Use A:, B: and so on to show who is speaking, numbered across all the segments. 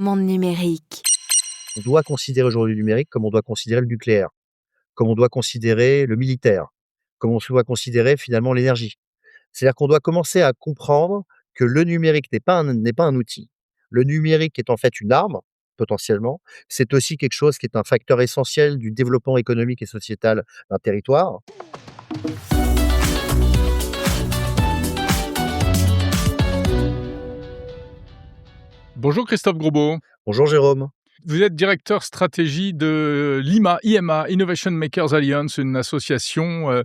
A: Monde numérique.
B: On doit considérer aujourd'hui le numérique comme on doit considérer le nucléaire, comme on doit considérer le militaire, comme on se doit considérer finalement l'énergie. C'est-à-dire qu'on doit commencer à comprendre que le numérique n'est pas un outil. Le numérique est en fait une arme, potentiellement. C'est aussi quelque chose qui est un facteur essentiel du développement économique et sociétal d'un territoire.
C: Bonjour Christophe Grosbeau.
B: Bonjour Jérôme.
C: Vous êtes directeur stratégie de l'IMA, Innovation Makers Alliance, une association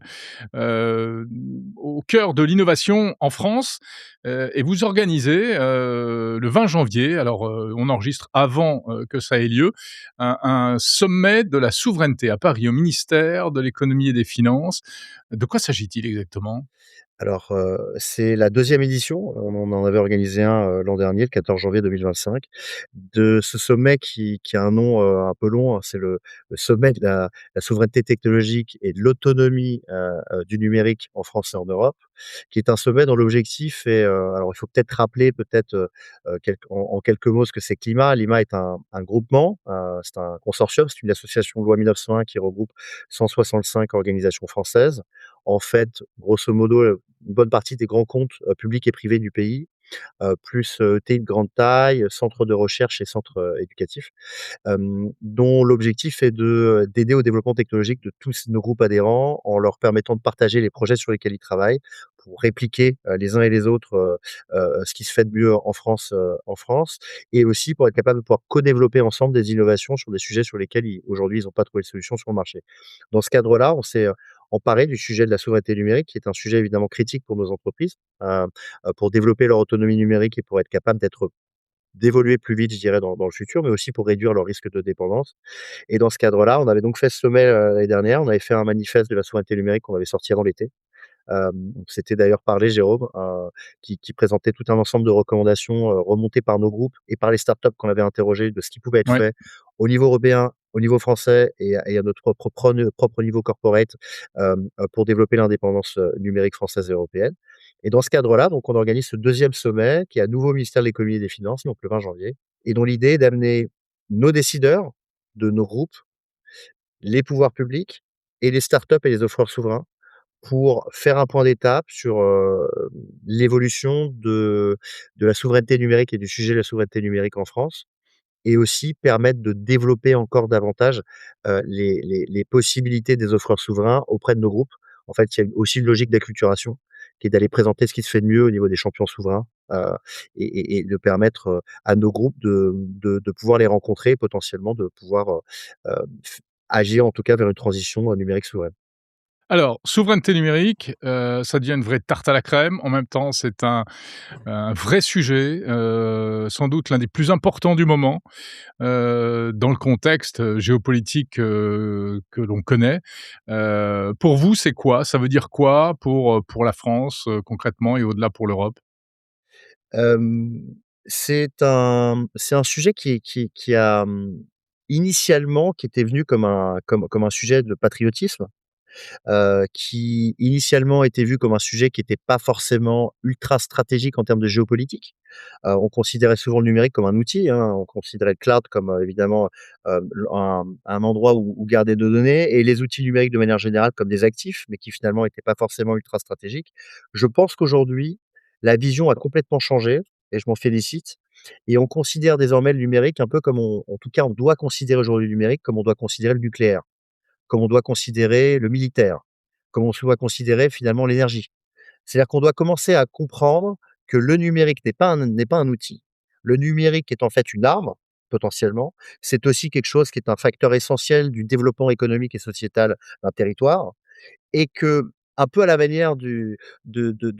C: heu, au cœur de l'innovation en France, et vous organisez, le 20 janvier, alors, on enregistre avant, que ça ait lieu, un sommet de la souveraineté à Paris, au ministère de l'économie et des finances. De quoi s'agit-il exactement?
B: Alors, c'est la deuxième édition. On en avait organisé un, l'an dernier, le 14 janvier 2025, de ce sommet qui a un nom, un peu long, hein. C'est le sommet de la souveraineté technologique et de l'autonomie, du numérique en France et en Europe, qui est un sommet dont l'objectif est, alors il faut peut-être rappeler en quelques mots ce que c'est que l'IMA. L'IMA est un groupement, c'est un consortium, c'est une association de loi 1901 qui regroupe 165 organisations françaises. En fait, grosso modo, une bonne partie des grands comptes, publics et privés du pays, plus, ET de grande taille, centres de recherche et centres, éducatifs, dont l'objectif est d'aider au développement technologique de tous nos groupes adhérents, en leur permettant de partager les projets sur lesquels ils travaillent, pour répliquer, les uns et les autres, ce qui se fait de mieux en France, et aussi pour être capable de pouvoir co-développer ensemble des innovations sur des sujets sur lesquels aujourd'hui, ils n'ont pas trouvé de solution sur le marché. Dans ce cadre-là, on s'est, emparé du sujet de la souveraineté numérique, qui est un sujet évidemment critique pour nos entreprises, pour développer leur autonomie numérique et pour être capable d'évoluer plus vite, je dirais, dans le futur, mais aussi pour réduire leur risque de dépendance. Et dans ce cadre-là, on avait donc fait ce sommet, l'année dernière. On avait fait un manifeste de la souveraineté numérique qu'on avait sorti avant l'été. On s'était d'ailleurs parlé, Jérôme, qui présentait tout un ensemble de recommandations, remontées par nos groupes et par les startups qu'on avait interrogées, de ce qui pouvait être
C: Oui.
B: fait au niveau européen, au niveau français et à notre propre niveau corporate, pour développer l'indépendance, numérique française et européenne. Et dans ce cadre-là, donc on organise ce deuxième sommet qui est à nouveau au ministère de l'économie et des finances, donc le 20 janvier, et dont l'idée est d'amener nos décideurs de nos groupes, les pouvoirs publics et les startups et les offreurs souverains pour faire un point d'étape sur, l'évolution de la souveraineté numérique et du sujet de la souveraineté numérique en France, et aussi permettre de développer encore davantage, les possibilités des offreurs souverains auprès de nos groupes. En fait, il y a aussi une logique d'acculturation qui est d'aller présenter ce qui se fait de mieux au niveau des champions souverains, et de permettre, à nos groupes de pouvoir les rencontrer et potentiellement de pouvoir, f agir en tout cas vers une transition, numérique souveraine.
C: Alors, souveraineté numérique, ça devient une vraie tarte à la crème. En même temps, c'est un vrai sujet, sans doute l'un des plus importants du moment, dans le contexte, géopolitique, que l'on connaît. Pour vous, c'est quoi? Ça veut dire quoi pour la France, concrètement et au-delà pour l'Europe?
B: C'est un sujet qui a, initialement, qui était venu comme un sujet de patriotisme, qui initialement était vu comme un sujet qui était pas forcément ultra stratégique en termes de géopolitique. On considérait souvent le numérique comme un outil, hein. On considérait le cloud comme, évidemment, un endroit où garder de données, et les outils numériques de manière générale comme des actifs, mais qui finalement étaient pas forcément ultra stratégiques. Je pense qu'aujourd'hui, la vision a complètement changé et je m'en félicite, et on considère désormais le numérique un peu comme en tout cas, on doit considérer aujourd'hui le numérique comme on doit considérer le nucléaire, comme on doit considérer le militaire, comme on se doit considérer finalement l'énergie. C'est-à-dire qu'on doit commencer à comprendre que le numérique n'est pas un outil. Le numérique est en fait une arme, potentiellement. C'est aussi quelque chose qui est un facteur essentiel du développement économique et sociétal d'un territoire, et que, un peu à la manière de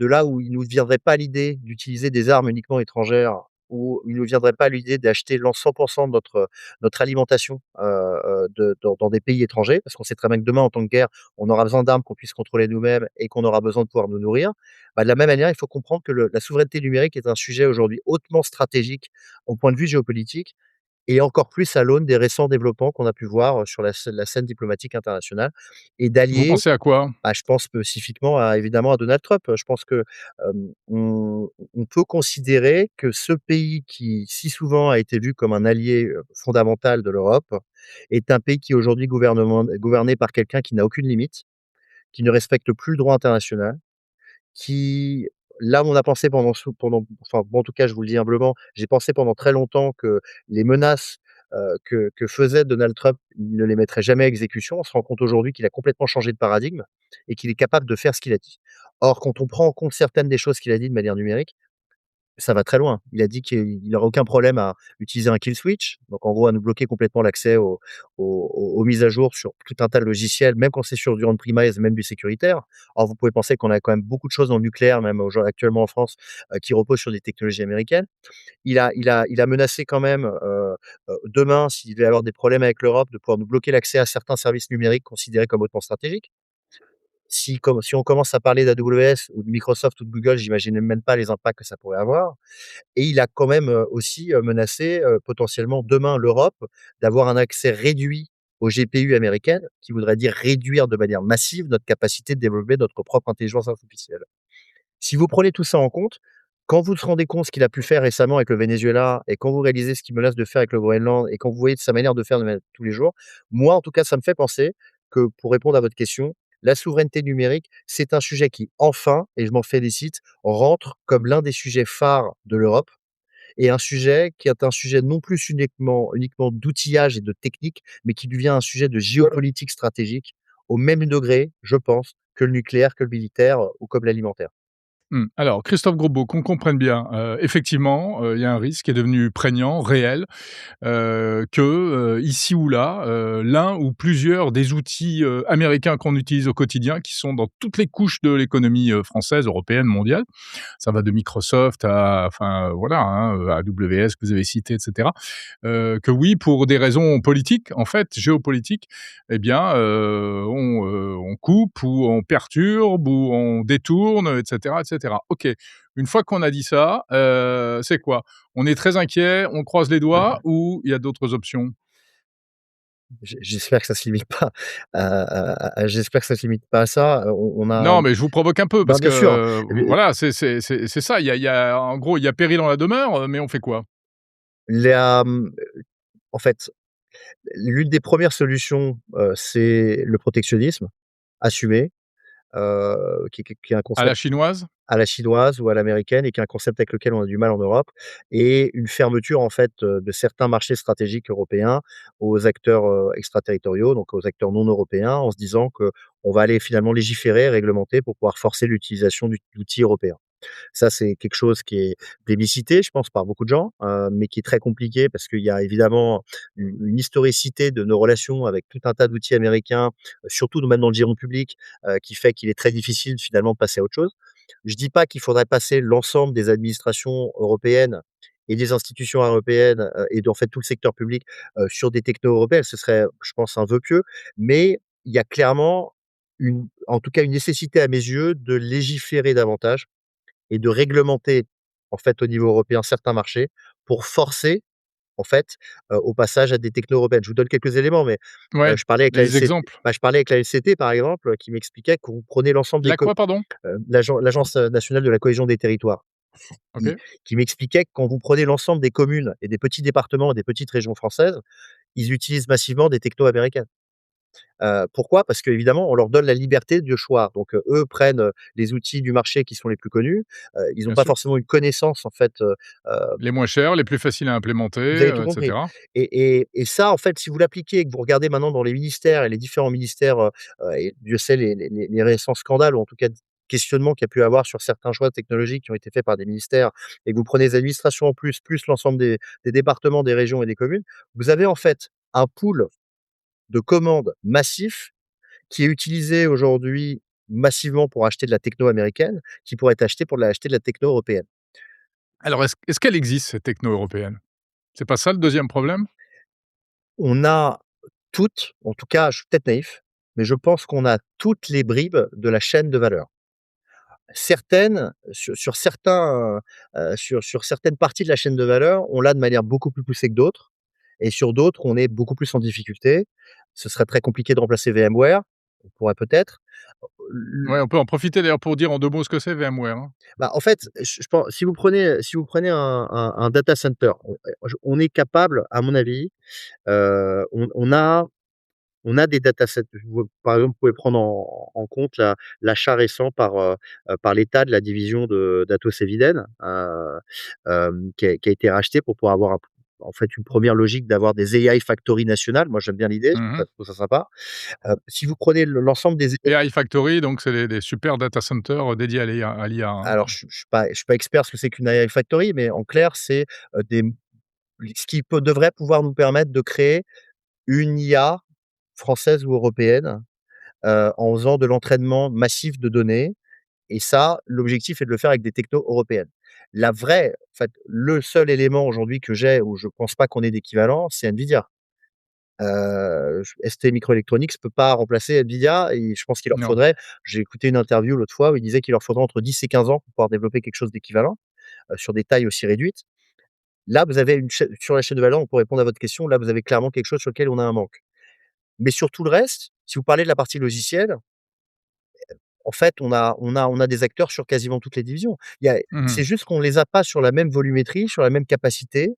B: là où il nous viendrait pas l'idée d'utiliser des armes uniquement étrangères, où il nous viendrait pas l'idée d'acheter 100 de notre alimentation, dans des pays étrangers, parce qu'on sait très bien que demain, en temps de guerre, on aura besoin d'armes qu'on puisse contrôler nous-mêmes et qu'on aura besoin de pouvoir nous nourrir. Bah, de la même manière, il faut comprendre que la souveraineté numérique est un sujet aujourd'hui hautement stratégique au point de vue géopolitique, et encore plus à l'aune des récents développements qu'on a pu voir, sur la scène diplomatique internationale et
C: Vous
B: d'allier.
C: pensez à quoi?
B: Bah, je pense spécifiquement à évidemment à Donald Trump. Je pense que, on peut considérer que ce pays qui si souvent a été vu comme un allié, fondamental de l'Europe, est un pays qui est aujourd'hui gouverné par quelqu'un qui n'a aucune limite, qui ne respecte plus le droit international, qui là, on a pensé pendant enfin, moi, en tout cas, je vous le dis humblement, j'ai pensé pendant très longtemps que les menaces, que faisait Donald Trump, il ne les mettrait jamais à exécution. On se rend compte aujourd'hui qu'il a complètement changé de paradigme et qu'il est capable de faire ce qu'il a dit. Or, quand on prend en compte certaines des choses qu'il a dit de manière numérique, ça va très loin. Il a dit qu'il aurait aucun problème à utiliser un kill switch, donc en gros à nous bloquer complètement l'accès aux mises à jour sur tout un tas de logiciels, même quand c'est sur du on-premise, même du sécuritaire. Or vous pouvez penser qu'on a quand même beaucoup de choses dans le nucléaire, même aujour actuellement en France, qui reposent sur des technologies américaines. Il a menacé quand même, demain, s'il devait y avoir des problèmes avec l'Europe, de pouvoir nous bloquer l'accès à certains services numériques considérés comme hautement stratégiques. Si on commence à parler d'AWS ou de Microsoft ou de Google, j'imagine même pas les impacts que ça pourrait avoir. Et il a quand même, aussi, menacé, potentiellement demain l'Europe d'avoir un accès réduit aux GPU américaines, qui voudrait dire réduire de manière massive notre capacité de développer notre propre intelligence artificielle. Si vous prenez tout ça en compte, quand vous vous rendez compte ce qu'il a pu faire récemment avec le Venezuela et quand vous réalisez ce qu'il menace de faire avec le Groenland et quand vous voyez sa manière de faire tous les jours, moi, en tout cas, ça me fait penser que, pour répondre à votre question, la souveraineté numérique, c'est un sujet qui, enfin, et je m'en félicite, rentre comme l'un des sujets phares de l'Europe et un sujet qui est un sujet non plus uniquement d'outillage et de technique, mais qui devient un sujet de géopolitique stratégique au même degré, je pense, que le nucléaire, que le militaire, ou comme l'alimentaire.
C: Mmh. Alors Christophe Grosbeau, qu'on comprenne bien, effectivement, il y a un risque qui est devenu prégnant, réel. Que, ici ou là, l'un ou plusieurs des outils, américains qu'on utilise au quotidien, qui sont dans toutes les couches de l'économie, française, européenne, mondiale. Ça va de Microsoft à enfin, voilà, hein, AWS que vous avez cité et cetera. Que oui, pour des raisons politiques, en fait, géopolitiques, eh bien, on coupe ou on perturbe ou on détourne et cetera et cetera. OK. Une fois qu'on a dit ça, c'est quoi? On est très inquiet, on croise les doigts ou il y a d'autres options?
B: J'espère que ça se limite pas j'espère que ça se limite pas à ça. On a
C: Non, mais je vous provoque un peu
B: ben,
C: parce que,
B: bien sûr,
C: voilà, c'est ça. Il y a en gros, il y a péril en la demeure, mais on fait quoi?
B: la, en fait, l'une des premières solutions, c'est le protectionnisme assumé, qui est un
C: À la
B: concept
C: chinoise?
B: à la chinoise ou à l'américaine et qui est un concept avec lequel on a du mal en Europe et une fermeture en fait, de certains marchés stratégiques européens aux acteurs, extraterritoriaux, donc aux acteurs non européens, en se disant qu'on va aller finalement légiférer, réglementer pour pouvoir forcer l'utilisation d'outils européens. Ça, c'est quelque chose qui est plébiscité, je pense, par beaucoup de gens, mais qui est très compliqué parce qu'il y a évidemment une historicité de nos relations avec tout un tas d'outils américains, surtout même dans le giron public, qui fait qu'il est très difficile finalement de passer à autre chose. Je dis pas qu'il faudrait passer l'ensemble des administrations européennes et des institutions européennes, et en fait tout le secteur public, sur des technos européennes. Ce serait, je pense, un vœu pieux, mais il y a clairement en tout cas une nécessité à mes yeux de légiférer davantage et de réglementer, en fait, au niveau européen, certains marchés pour forcer, en fait, au passage à des technos européennes. Je vous donne quelques éléments, mais,
C: Ouais,
B: je parlais avec la
C: des
B: LCT
C: exemples.
B: je parlais avec la LCT, par exemple, qui m'expliquait que vous prenez l'ensemble des
C: La quoi, pardon?
B: l'Agence, nationale de la cohésion des territoires, qui
C: OK.
B: qui m'expliquait que quand vous prenez l'ensemble des communes et des petits départements et des petites régions françaises, ils utilisent massivement des technos américaines. Pourquoi? Parce qu'évidemment, on leur donne la liberté de choix. Donc, eux prennent, les outils du marché qui sont les plus connus. Ils n'ont
C: Bien
B: pas
C: sûr.
B: forcément une connaissance en fait,
C: Les moins chers, les plus faciles à implémenter,
B: vous avez tout
C: et
B: compris
C: cetera.
B: et ça, en fait, si vous l'appliquez et que vous regardez maintenant dans les ministères et les différents ministères, et Dieu sait les récents scandales ou en tout cas questionnements qu'il y a pu avoir sur certains choix technologiques qui ont été faits par des ministères et que vous prenez les administrations en plus, plus l'ensemble des départements, des régions et des communes, vous avez en fait un pool de commandes massif qui est utilisé aujourd'hui massivement pour acheter de la techno américaine, qui pourrait être acheté pour acheter de la techno européenne.
C: Alors est-ce qu'elle existe cette techno européenne? C'est pas ça le deuxième problème?
B: On a toutes, en tout cas, je suis peut-être naïf, mais je pense qu'on a toutes les bribes de la chaîne de valeur. Certaines, sur certains, sur certaines parties de la chaîne de valeur, on l'a de manière beaucoup plus poussée que d'autres et sur d'autres, on est beaucoup plus en difficulté. Ce serait très compliqué de remplacer VMware. On pourrait peut-être.
C: Ouais, on peut en profiter d'ailleurs pour dire en 2 mots ce que c'est VMware, hein?
B: Bah, en fait, je pen si vous prenez un data center, on est capable, à mon avis, on a des datasets. Par exemple, vous pouvez prendre en compte l'achat récent par l'État de la division d'Atos Eviden, qui a été racheté pour pouvoir avoir en fait, une première logique d'avoir des AI factories nationales. Moi, j'aime bien l'idée,
C: Mmh.
B: je trouve ça sympa. Si vous prenez l'ensemble des
C: AI Factory, donc c'est des super data centers, dédiés à l'IA, hein?
B: alors je suis pas expert ce que c'est qu'une AI factory, mais en clair, c'est, des ce qui devrait pouvoir nous permettre de créer une IA française ou européenne, en faisant de l'entraînement massif de données. Et ça, l'objectif est de le faire avec des technos européennes. La vraie en fait, le seul élément aujourd'hui que j'ai où je pense pas qu'on ait d'équivalent, c'est NVIDIA. ST Microelectronics peut pas remplacer NVIDIA et je pense qu'il leur
C: Non.
B: faudrait j'ai écouté une interview l'autre fois où il disait qu'il leur faudrait entre 10 et 15 ans pour pouvoir développer quelque chose d'équivalent, sur des tailles aussi réduites. Là, vous avez une chaîne sur la chaîne de valeur, pour répondre à votre question, là, vous avez clairement quelque chose sur lequel on a un manque. Mais sur tout le reste, si vous parlez de la partie logicielle, en fait, on a des acteurs sur quasiment toutes les divisions.
C: Mmh.
B: C'est juste qu'on les a pas sur la même volumétrie, sur la même capacité.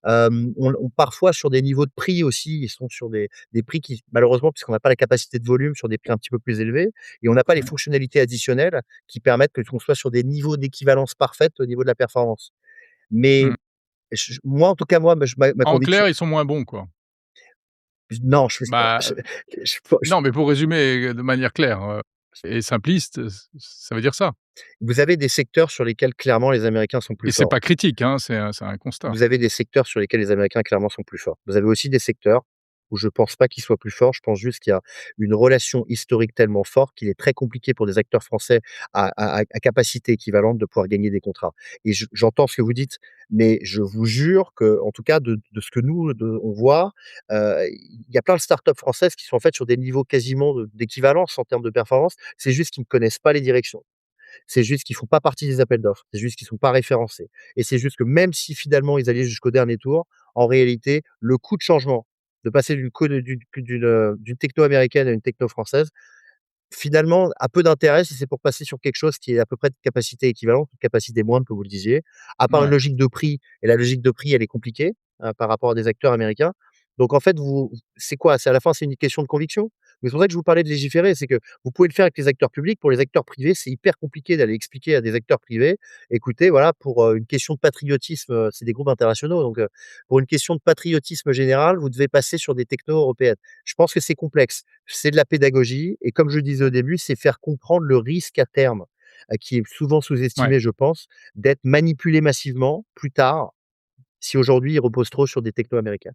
B: On parfois sur des niveaux de prix aussi, ils sont sur des prix qui malheureusement, puisqu'on n'a pas la capacité de volume, sur des prix un petit peu plus élevés et on n'a pas les
C: Ouais.
B: fonctionnalités additionnelles qui permettent qu'on soit sur des niveaux d'équivalence parfaite au niveau de la performance. Mais
C: Mmh.
B: moi, en tout cas, moi, ma
C: En
B: conviction
C: clair, ils sont moins bons, quoi?
B: non, je fais
C: Bah,
B: je
C: non, mais pour résumer, de manière claire, et simpliste, ça veut dire ça.
B: vous avez des secteurs sur lesquels clairement les Américains sont plus
C: Et c'est
B: forts.
C: pas critique, hein, c'est un constat.
B: Vous avez des secteurs sur lesquels les Américains clairement sont plus forts. Vous avez aussi des secteurs où je pense pas qu'ils soient plus forts. Je pense juste qu'il y a une relation historique tellement forte qu'il est très compliqué pour des acteurs français à capacité équivalente de pouvoir gagner des contrats. Et j'entends ce que vous dites, mais je vous jure que, en tout cas de ce que on voit, il y a plein de startups françaises qui sont en fait sur des niveaux quasiment d'équivalence en termes de performance. C'est juste qu'ils ne connaissent pas les directions. C'est juste qu'ils font pas partie des appels d'offres. C'est juste qu'ils sont pas référencés et c'est juste que même si finalement ils allaient jusqu'au dernier tour, en réalité, le coût de changement, de passer d'une techno américaine à une techno française, finalement, a peu d'intérêt si c'est pour passer sur quelque chose qui est à peu près de capacité équivalente, de capacité moindre, comme vous le disiez, à part une
C: Ouais.
B: logique de prix et la logique de prix, elle est compliquée, par rapport à des acteurs américains. Donc en fait, c'est quoi? C'est à la fin, c'est une question de conviction. Mais c'est pour ça que je vous parlais de légiférer, c'est que vous pouvez le faire avec les acteurs publics. Pour les acteurs privés, c'est hyper compliqué d'aller expliquer à des acteurs privés: «Écoutez, voilà, pour, une question de patriotisme», c'est des groupes internationaux, donc «Pour une question de patriotisme général, vous devez passer sur des technos européennes». Je pense que c'est complexe. C'est de la pédagogie et comme je le disais au début, c'est faire comprendre le risque à terme, qui est souvent
C: Ouais.
B: sous-estimé, je pense, d'être manipulé massivement plus tard, si aujourd'hui il repose trop sur des technos américains.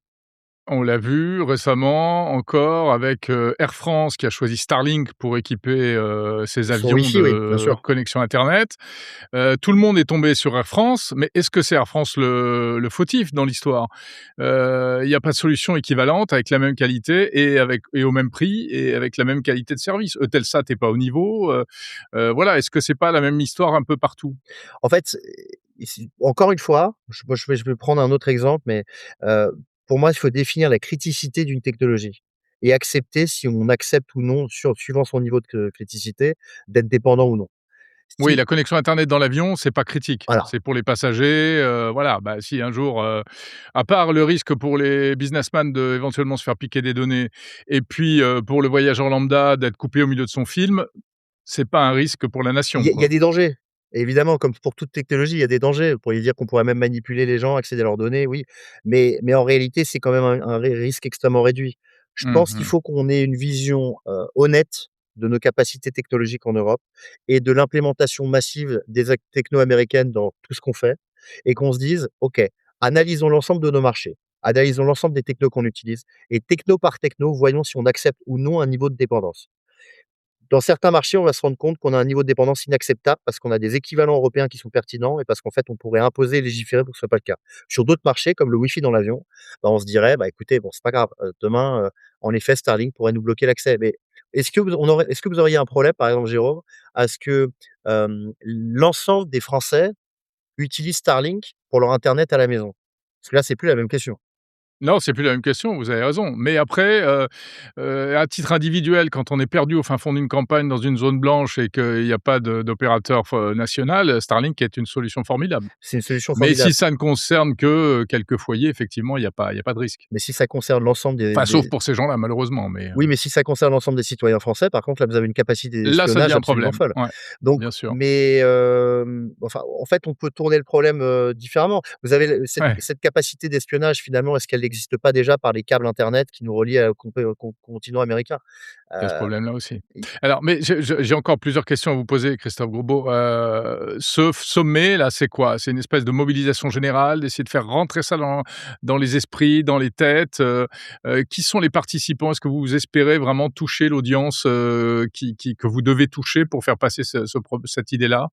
C: On l'a vu récemment encore avec, Air France qui a choisi Starlink pour équiper, ses
B: Sur
C: avions
B: Wi-Fi, oui, bien
C: de
B: sûr.
C: connexion internet. Tout le monde est tombé sur Air France, mais est-ce que c'est Air France le fautif dans l'histoire? Il y a pas de solution équivalente avec la même qualité et au même prix et avec la même qualité de service. Eutelsat est pas au niveau, voilà. Est-ce que c'est pas la même histoire un peu partout?
B: En fait, ici encore une fois, je vais prendre un autre exemple, mais heu, pour moi, il faut définir la criticité d'une technologie et accepter si on accepte ou non, suivant son niveau de criticité, d'être dépendant ou non.
C: Oui,
B: Si
C: la connexion internet dans l'avion, c'est pas critique.
B: voilà.
C: C'est pour les passagers, voilà. Bah, si un jour, à part le risque pour les businessmen de éventuellement se faire piquer des données et puis, pour le voyageur lambda d'être coupé au milieu de son film, c'est pas un risque pour la
B: Il
C: nation,
B: y a il y a
C: quoi.
B: des dangers. Évidemment, comme pour toute technologie, il y a des dangers. Vous pourriez dire qu'on pourrait même manipuler les gens, accéder à leurs données, oui. Mais en réalité, c'est quand même un risque extrêmement réduit. Je
C: Mmh
B: pense qu'il
C: mh.
B: faut qu'on ait une vision, honnête de nos capacités technologiques en Europe et de l'implémentation massive des techno américaines dans tout ce qu'on fait et qu'on se dise: «OK, analysons l'ensemble de nos marchés, analysons l'ensemble des technos qu'on utilise et techno par techno, voyons si on accepte ou non un niveau de dépendance». Dans certains marchés, on va se rendre compte qu'on a un niveau de dépendance inacceptable parce qu'on a des équivalents européens qui sont pertinents et parce qu'en fait, on pourrait imposer et légiférer pour que ce soit pas le cas. Sur d'autres marchés, comme le Wi-Fi dans l'avion, bah, on se dirait: «Bah, écoutez, bon, c'est pas grave, demain, en effet, Starlink pourrait nous bloquer l'accès». Mais est-ce que vous auriez un problème, par exemple, Jérôme, à ce que, l'ensemble des Français utilisent Starlink pour leur internet à la maison? Parce que là, c'est plus la même question.
C: Non, c'est plus la même question, vous avez raison. Mais après, à titre individuel, quand on est perdu au fin fond d'une campagne, dans une zone blanche et qu'il y a pas d'opérateur national, Starlink est une solution formidable.
B: C'est une solution
C: Mais si
B: formidable.
C: ça ne concerne que, quelques foyers, effectivement, il y a pas de risque.
B: Mais si ça concerne l'ensemble
C: Enfin, sauf
B: des
C: pour ces gens-là, malheureusement, mais,
B: oui, mais si ça concerne l'ensemble des citoyens français, par contre, là, vous avez une capacité
C: là, ça devient
B: d'espionnage
C: un
B: absolument
C: problème.
B: folle.
C: Ouais,
B: Donc
C: bien sûr.
B: mais enfin, en fait, on peut tourner le problème, différemment. Vous avez le
C: Ouais,
B: cette capacité d'espionnage, finalement, est-ce qu'elle n'existe pas déjà par les câbles internet qui nous relient au continent américain?
C: il y a ce
B: Heu,
C: problème-là aussi.
B: i
C: Alors, mais j'ai encore plusieurs questions à vous poser, Christophe Grosbeau. Ce sommet-là, c'est quoi? C'est une espèce de mobilisation générale, d'essayer de faire rentrer ça dans les esprits, dans les têtes? Qui sont les participants? Est-ce que vous espérez vraiment toucher l'audience, que vous devez toucher pour faire passer cette idée-là?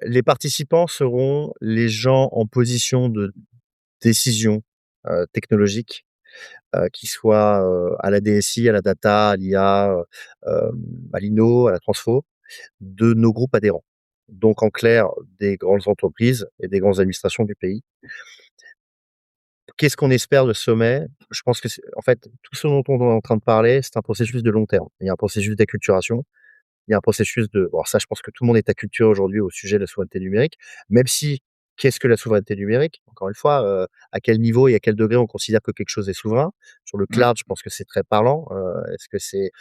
B: les participants seront les gens en position de décision, technologique, qui soient, à la DSI, à la data, à l'IA, à l'INO, à la transfo, de nos groupes adhérents. Donc en clair, des grandes entreprises et des grandes administrations du pays. Qu'est-ce qu'on espère de ce sommet? Je pense que c'est en fait, tout ce dont on est en train de parler, c'est un processus de long terme. Il y a un processus d'acculturation, il y a un processus de bon ça, je pense que tout le monde est acculturé aujourd'hui au sujet de la souveraineté numérique, même si qu'est-ce que la souveraineté numérique? Encore une fois, à quel niveau et à quel degré on considère que quelque chose est souverain? Sur le
C: Mmh.
B: cloud, je pense que c'est très parlant. Est-ce que c'est,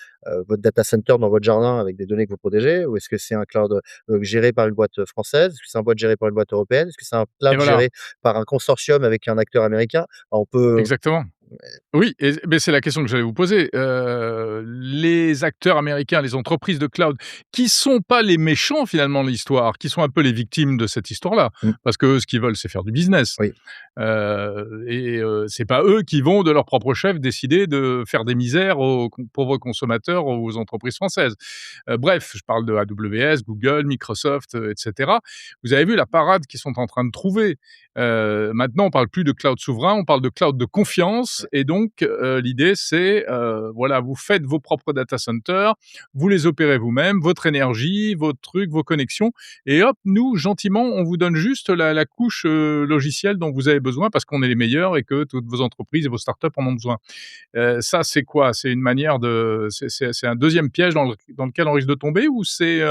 B: votre data center dans votre jardin avec des données que vous protégez? Ou est-ce que c'est un cloud, géré par une boîte, française? Est-ce que c'est un boîte géré par une boîte européenne? Est-ce que c'est un
C: Et
B: cloud
C: voilà,
B: géré par un consortium avec un acteur américain? On peut
C: exactement. Oui, beh, c'est la question que j'allais vous poser. Les acteurs américains, les entreprises de cloud, qui sont pas les méchants finalement de l'histoire, qui sont un peu les victimes de cette histoire-là,
B: mmh,
C: parce qu'eux, ce qu'ils veulent, c'est faire du business.
B: oui.
C: C'est pas eux qui vont, de leur propre chef, décider de faire des misères aux pauvres consommateurs, aux entreprises françaises. Bref, je parle de AWS, Google, Microsoft, et cetera. Vous avez vu la parade qu'ils sont en train de trouver. Maintenant, on parle plus de cloud souverain, on parle de cloud de confiance et donc l'idée c'est, voilà, vous faites vos propres data centers, vous les opérez vous-même, votre énergie, vos trucs, vos connexions et hop, nous, gentiment, on vous donne juste la couche, logicielle dont vous avez besoin parce qu'on est les meilleurs et que toutes vos entreprises et vos startups en ont besoin. Ça, c'est quoi? C'est une manière de c'est un deuxième piège dans lequel on risque de tomber ou c'est,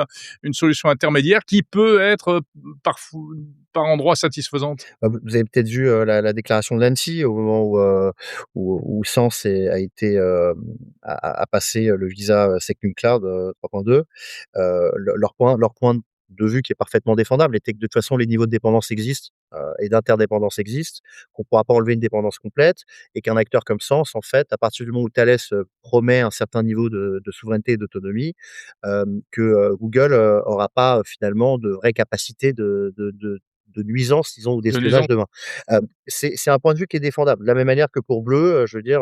C: une solution intermédiaire qui peut être, par endroits satisfaisante?
B: Bah, vous avez peut-être vu, la déclaration de l'ANSSI au moment où Sens a été, a passé, le visa, SecNumCloud, 3.2. Leur point de vue qui est parfaitement défendable était que de toute façon les niveaux de dépendance existent, et d'interdépendance existent, qu'on ne pourra pas enlever une dépendance complète et qu'un acteur comme Sens, en fait, à partir du moment où Thales, promet un certain niveau de souveraineté et d'autonomie, que, Google, aura pas, finalement de vraies capacités de nuisance, disons, ou
C: De
B: d'espionnage
C: nuisance?
B: demain. C'est un point de vue qui est défendable. De la même manière que pour Bleu, je veux dire,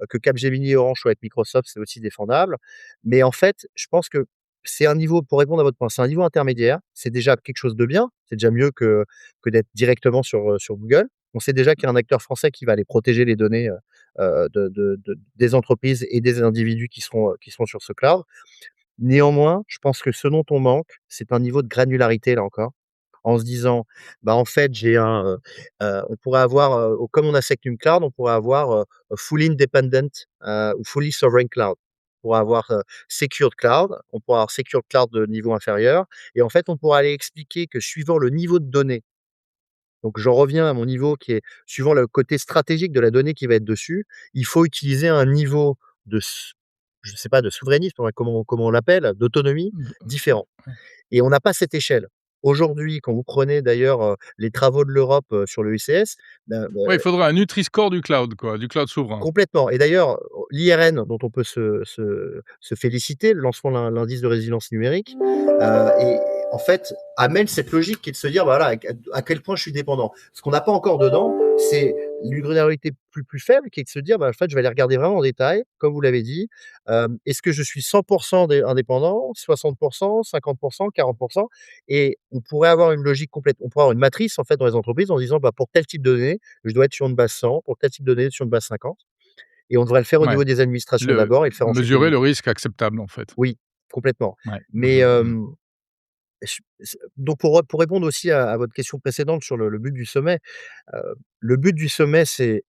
B: que Capgemini et Orange soient avec Microsoft, c'est aussi défendable. Mais en fait, je pense que c'est un niveau pour répondre à votre point, c'est un niveau intermédiaire. C'est déjà quelque chose de bien. C'est déjà mieux que d'être directement sur Google. On sait déjà qu'il y a un acteur français qui va aller protéger les données, des entreprises et des individus qui seront sur ce cloud. Néanmoins, je pense que ce dont on manque, c'est un niveau de granularité, là encore, en se disant: «Bah, en fait, on pourrait avoir, comme on a Secnum Cloud, on pourrait avoir, fully independent, ou fully sovereign cloud». On pourrait avoir, secured cloud, on pourrait avoir secured cloud de niveau inférieur et en fait, on pourrait aller expliquer que suivant le niveau de données, donc j'en reviens à mon niveau qui est suivant le côté stratégique de la donnée qui va être dessus, il faut utiliser un niveau de s je sais pas, de souverainisme, ouais, comment on l'appelle, d'autonomie différent. Et on n'a pas cette échelle. Aujourd'hui, quand vous prenez d'ailleurs, les travaux de l'Europe, sur le ECS,
C: Ouais, il faudrait un Nutri-Score du cloud, quoi, du cloud souverain.
B: complètement et d'ailleurs, l'IRN dont on peut se féliciter, le lancement de l'indice de résilience numérique, et en fait, amène cette logique qui est de se dire, bah, voilà, à quel point je suis dépendant. Ce qu'on n'a pas encore dedans, c'est une granularité plus faible qui est de se dire, bah, en fait, je vais aller regarder vraiment en détail, comme vous l'avez dit. Est-ce que je suis 100% indépendant, 60%, 50%, 40%? Et on pourrait avoir une logique complète. On pourrait avoir une matrice, en fait, dans les entreprises en disant, bah, pour tel type de données, je dois être sur une base 100, pour tel type de données, sur une base 50 et on devrait le faire au
C: Ouais,
B: niveau des administrations
C: le
B: d'abord et le faire ensuite au
C: mesurer
B: niveau
C: le risque acceptable, en fait.
B: oui, complètement.
C: Ouais.
B: Mais,
C: Mmh mh.
B: donc pour répondre aussi à votre question précédente sur le but du sommet, le but du sommet, c'est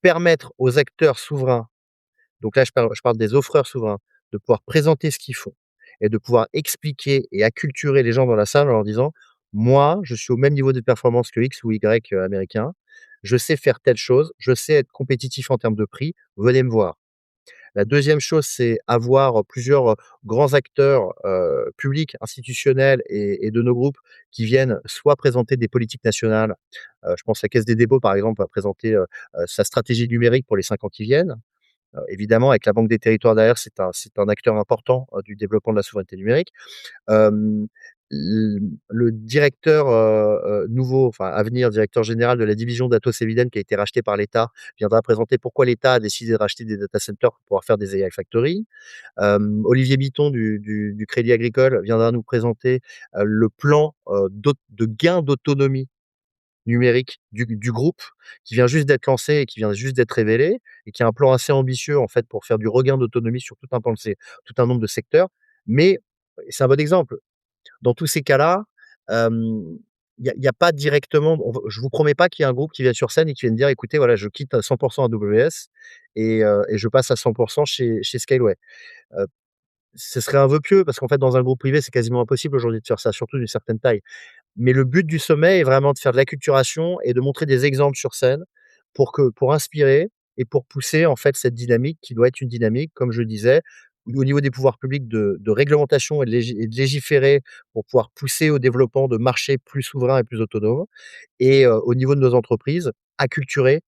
B: permettre aux acteurs souverains, donc là je parle des offreurs souverains, de pouvoir présenter ce qu'ils font et de pouvoir expliquer et acculturer les gens dans la salle en leur disant: «Moi, je suis au même niveau de performance que X ou Y, américain. Je sais faire telle chose, je sais être compétitif en termes de prix, venez me voir». La deuxième chose, c'est avoir plusieurs, grands acteurs, publics, institutionnels et de nos groupes qui viennent soit présenter des politiques nationales, je pense à la Caisse des dépôts, par exemple, va présenter, sa stratégie numérique pour les 5 ans qui viennent. Évidemment, avec la Banque des territoires derrière, c'est un acteur important, du développement de la souveraineté numérique. Hem, le directeur, nouveau, enfin à venir, directeur général de la division d'Atos Eviden qui a été racheté par l'État, viendra présenter pourquoi l'État a décidé de racheter des data centers pour pouvoir faire des AI factories. Olivier Bitton du Crédit Agricole viendra nous présenter, le plan, de gain d'autonomie numérique du groupe qui vient juste d'être lancé et qui vient juste d'être révélé et qui a un plan assez ambitieux en fait pour faire du regain d'autonomie sur tout un nombre de secteurs. Mais c'est un bon exemple. Dans tous ces cas-là, hem, il y a pas directement je vous promets pas qu'il y a un groupe qui vient sur scène et qui vient me dire: «Écoutez, voilà, je quitte à 100 AWS et je passe à 100 chez Scaleway». Heu, Ce serait un vœu pieux parce qu'en fait, dans un groupe privé, c'est quasiment impossible aujourd'hui de faire ça, surtout d'une certaine taille. Mais le but du sommet est vraiment de faire de l'acculturation et de montrer des exemples sur scène pour inspirer et pour pousser, en fait, cette dynamique qui doit être une dynamique, comme je le disais, au niveau des pouvoirs publics de réglementation et de légiférer pour pouvoir pousser au développement de marchés plus souverains et plus autonomes et au niveau de nos entreprises, acculturer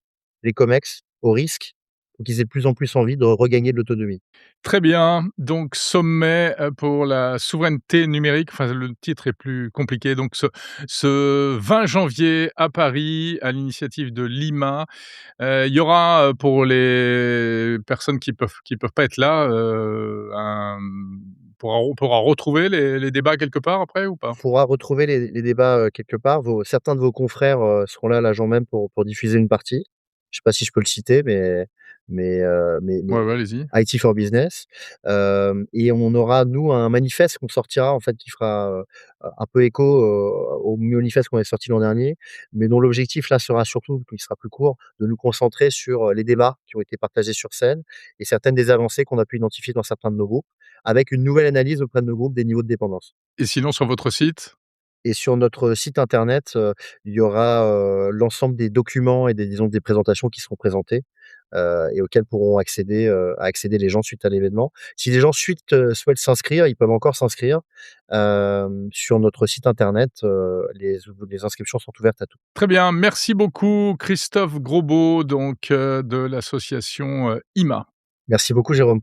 B: les comex au risque pour qu'ils aient de plus en plus envie de regagner de l'autonomie.
C: Très bien, donc sommet, pour la souveraineté numérique, enfin le titre est plus compliqué, donc ce 20 janvier à Paris, à l'initiative de l'IMA. Il y aura, pour les personnes qui peuvent pas être là, on pourra retrouver les débats quelque part après ou pas?
B: On pourra retrouver les débats, quelque part. Certains de vos confrères, seront là l'agent même pour diffuser une partie. Je sais pas si je peux le citer, mais
C: Ouais, ouais, allez-y.
B: IT for Business. Et on aura nous un manifeste qu'on sortira en fait qui fera, un peu écho, au manifeste qu'on avait sorti l'an dernier, mais dont l'objectif là sera surtout, qui sera plus court, de nous concentrer sur, les débats qui ont été partagés sur scène et certaines des avancées qu'on a pu identifier dans certains de nos groupes, avec une nouvelle analyse auprès de nos groupes des niveaux de dépendance.
C: Et sinon sur votre site?
B: Et sur notre site internet, il y aura, l'ensemble des documents et disons des présentations qui seront présentées, et auxquelles pourront accéder les gens suite à l'événement. Si les gens souhaitent s'inscrire, ils peuvent encore s'inscrire. Sur notre site internet, les inscriptions sont ouvertes à tous.
C: Très bien, merci beaucoup Christophe Grosbeau donc, de l'association, IMA.
B: Merci beaucoup Jérôme.